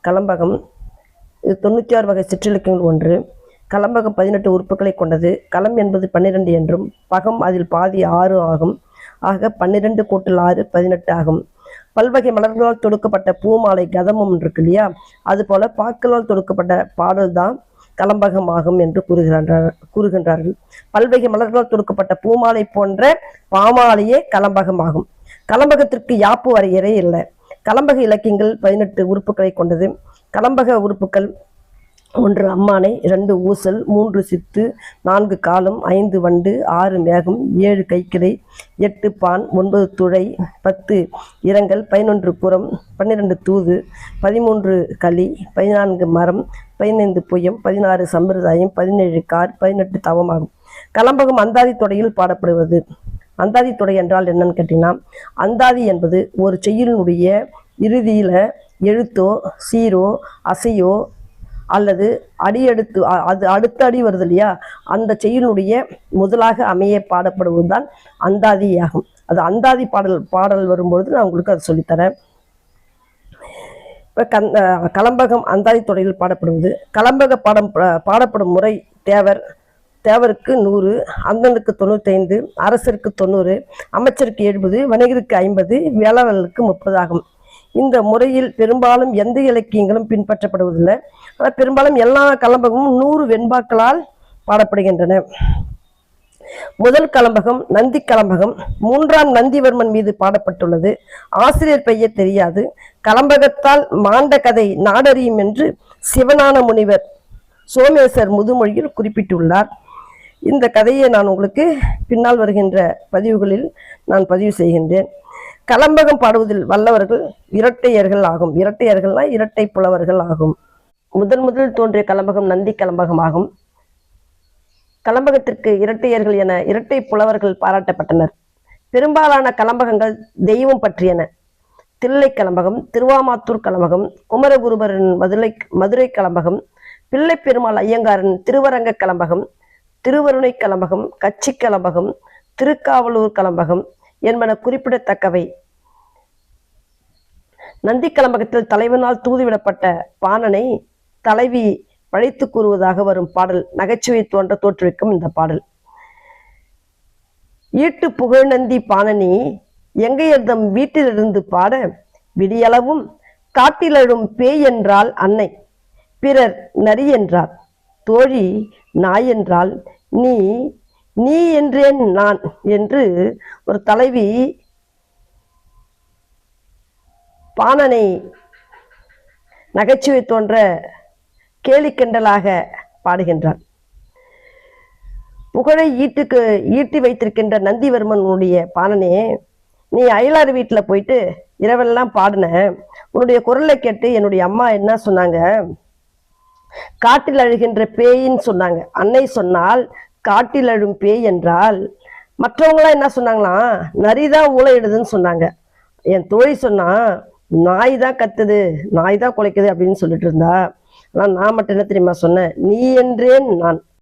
கலம்பகம் இது 96 வகை சிற்றிலக்கியங்கள் ஒன்று. கலம்பகம் 18 உறுப்புகளை கொண்டது. களம் என்பது 12 என்றும் பகம் அதில் பாதி 6 ஆகும். ஆக 12 கூட்டல் 6 18 ஆகும். பல்வகை மலர்களால் தொடுக்கப்பட்ட பூமாலை கதமும் இருக்கு இல்லையா, அதுபோல பாக்களால் தொடுக்கப்பட்ட பாடல் தான் கலம்பகம் ஆகும் என்று கூறுகின்றார்கள். பல்வகை மலர்களால் தொடுக்கப்பட்ட பூமாலை போன்ற பாமாலையே கலம்பகம் ஆகும். கலம்பகத்திற்கு யாப்பு வரையறை இல்லை. கலம்பக இலக்கியங்கள் 18 உறுப்புகளை கொண்டது. கலம்பக உறுப்புகள் 1 அம்மானை, 2 ஊசல், 3 சித்து, 4 காலம், 5 வண்டு, 6 மேகம், 7 கைக்கிளை, 8 பான், 9 துழை, 10 இரங்கல், 11 புறம், 12 தூது, 13 களி, 14 மரம், 15 புயம், 16 சம்பிரதாயம், 17 கார், 18 தவமாகும். கலம்பகம் அந்தாதி தொடையில் பாடப்படுவது. அந்தாதி தொடை என்றால் என்னன்னு கேட்டீங்கன்னா, அந்தாதி என்பது ஒரு செய்யுளினுடைய இறுதியில எழுத்தோ சீரோ அசையோ அல்லது அடியெடுத்து அது அடுத்த அடி வருது இல்லையா, அந்த செய்யுளுடைய முதலாக அமைய பாடப்படுவதுதான் அந்தாதி ஆகும். அது அந்தாதி பாடல் வரும்பொழுது நான் உங்களுக்கு அதை சொல்லித்தரேன். இப்போ கலம்பகம் அந்தாதி தொடையில் பாடப்படுவது. கலம்பக பாடப்படும் முறை தேவருக்கு 100, அந்தனுக்கு 95, அரசருக்கு 90, அமைச்சருக்கு 70, வணிகருக்கு 50, வேளாளருக்கு 30 ஆகும். இந்த முறையில் பெரும்பாலும் எந்த இலக்கியங்களும் பின்பற்றப்படுவதில்லை. ஆனால் பெரும்பாலும் எல்லா கலம்பகமும் 100 வெண்பாக்களால் பாடப்படுகின்றன. முதல் கலம்பகம் நந்தி கலம்பகம் 3ஆம் நந்திவர்மன் மீது பாடப்பட்டுள்ளது. ஆசிரியர் பெயர் தெரியாது. கலம்பகத்தால் மாண்ட கதை நாடறியும் என்று சிவஞான முனிவர் சோமேசர் முதுமொழியில் குறிப்பிட்டுள்ளார். இந்த கதையை நான் உங்களுக்கு பின்னால் வருகின்ற பதிவுகளில் நான் பதிவு செய்கின்றேன். கலம்பகம் பாடுவதில் வல்லவர்கள் இரட்டையர்கள் ஆகும். இரட்டையர்கள்னா இரட்டை புலவர்கள் ஆகும். முதல் தோன்றிய கலம்பகம் நந்தி கலம்பகம் ஆகும். கலம்பகத்திற்கு இரட்டையர்கள் என இரட்டை புலவர்கள் பாராட்டப்பட்டனர். பெரும்பாலான கலம்பகங்கள் தெய்வம் பற்றியன. தில்லை கலம்பகம், திருவாமாத்தூர் கலம்பகம், குமரகுருபரன் மதுரை கலம்பகம், பிள்ளை பெருமாள் ஐயங்காரன் திருவரங்க கலம்பகம், திருவருணை கலம்பகம், கச்சி கலம்பகம், திருக்காவலூர் கலம்பகம் என்பன குறிப்பிடத்தக்கவை. நந்தி கலம்பகத்தில் தலைவனால் தூதுவிடப்பட்ட பாணனை தலைவி பழித்து கூறுவதாக வரும் பாடல் நகைச்சுவை தோற்றுவிக்கும். இந்த பாடல் ஈட்டு புகழ் நந்தி பாணனி எங்கையர்தம் வீட்டிலிருந்து பாட விடியளவும் காட்டிலழும் பேய் என்றால் அன்னை, பிறர் நரி என்றார், தோழி நாய் என்றால் நீ என்றேன் நான் என்று ஒரு தலைவி பாணனை நகைச்சுவை தோன்ற கேலிக்கிண்டலாக பாடுகின்றார். புகழை ஈட்டி வைத்திருக்கின்ற நந்திவர்மனுடைய பாணனே, நீ அயலாறு வீட்டில் போயிட்டு இரவெல்லாம் பாடின, உன்னுடைய குரலை கேட்டு என்னுடைய அம்மா என்ன சொன்னாங்க, காட்டில் அழுகின்ற பேயின்னு சொன்னாங்க. அன்னை சொன்னால் காட்டில் அழும் பேய் என்றால், மற்றவங்களாம் என்ன சொன்னாங்களாம், நரிதான் ஊளையிடுதுன்னு சொன்னாங்க. என் தோழி சொன்னா நாய் தான் கத்துது, நாய் தான் குலைக்குது அப்படின்னு சொல்லிட்டு இருந்தா. ஆனால் நான் மட்டும் என்ன தெரியுமா சொன்னேன், நீ என்றேன் நான்.